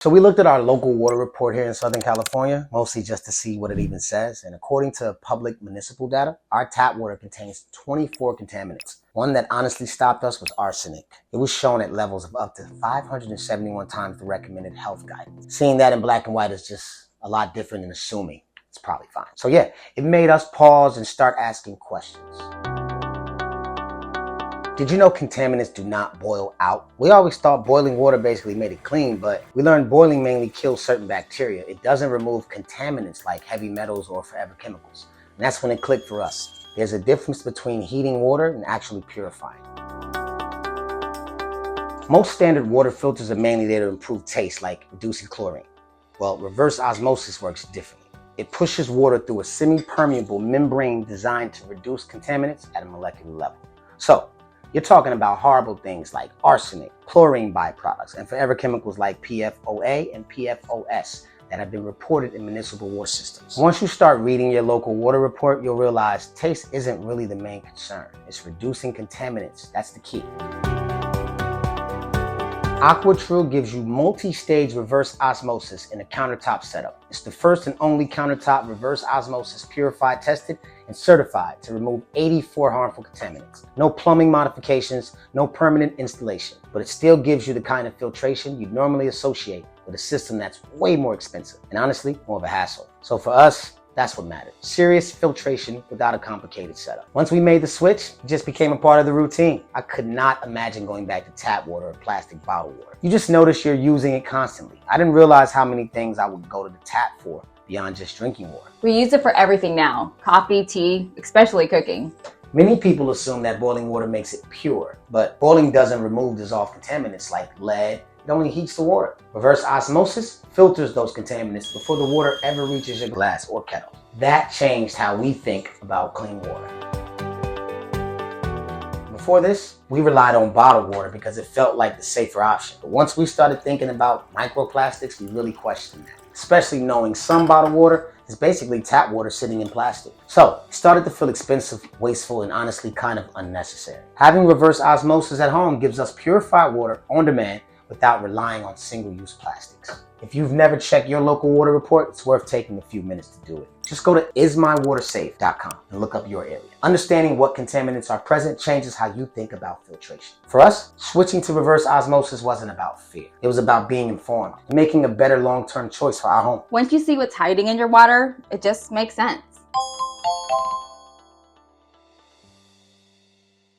So we looked at our local water report here in Southern California, mostly just to see what it even says. And according to public municipal data, our tap water contains 24 contaminants. One that honestly stopped us was arsenic. It was shown at levels of up to 571 times the recommended health guidance. Seeing that in black and white is just a lot different than assuming it's probably fine. So yeah, it made us pause and start asking questions. Did you know contaminants do not boil out? We always thought boiling water basically made it clean, but we learned boiling mainly kills certain bacteria. It doesn't remove contaminants like heavy metals or forever chemicals. And that's when it clicked for us. There's a difference between heating water and actually purifying. Most standard water filters are mainly there to improve taste, like reducing chlorine. Well, reverse osmosis works differently. It pushes water through a semi-permeable membrane designed to reduce contaminants at a molecular level. So, you're talking about horrible things like arsenic, chlorine byproducts, and forever chemicals like PFOA and PFOS that have been reported in municipal water systems. Once you start reading your local water report, you'll realize taste isn't really the main concern. It's reducing contaminants. That's the key. AquaTru gives you multi-stage reverse osmosis in a countertop setup. It's the first and only countertop reverse osmosis purified, tested, and certified to remove 84 harmful contaminants. No plumbing modifications, no permanent installation, but it still gives you the kind of filtration you'd normally associate with a system that's way more expensive and honestly more of a hassle. So for us, that's what mattered. Serious filtration without a complicated setup. Once we made the switch, it just became a part of the routine. I could not imagine going back to tap water or plastic bottled water. You just notice you're using it constantly. I didn't realize how many things I would go to the tap for beyond just drinking water. We use it for everything now. Coffee, tea, especially cooking. Many people assume that boiling water makes it pure, but boiling doesn't remove dissolved contaminants like lead. It only heats the water. Reverse osmosis filters those contaminants before the water ever reaches your glass or kettle. That changed how we think about clean water. Before this, we relied on bottled water because it felt like the safer option. But once we started thinking about microplastics, we really questioned that. Especially knowing some bottled water is basically tap water sitting in plastic. So it started to feel expensive, wasteful, and honestly kind of unnecessary. Having reverse osmosis at home gives us purified water on demand without relying on single-use plastics. If you've never checked your local water report, it's worth taking a few minutes to do it. Just go to ismywatersafe.com and look up your area. Understanding what contaminants are present changes how you think about filtration. For us, switching to reverse osmosis wasn't about fear. It was about being informed and making a better long-term choice for our home. Once you see what's hiding in your water, it just makes sense.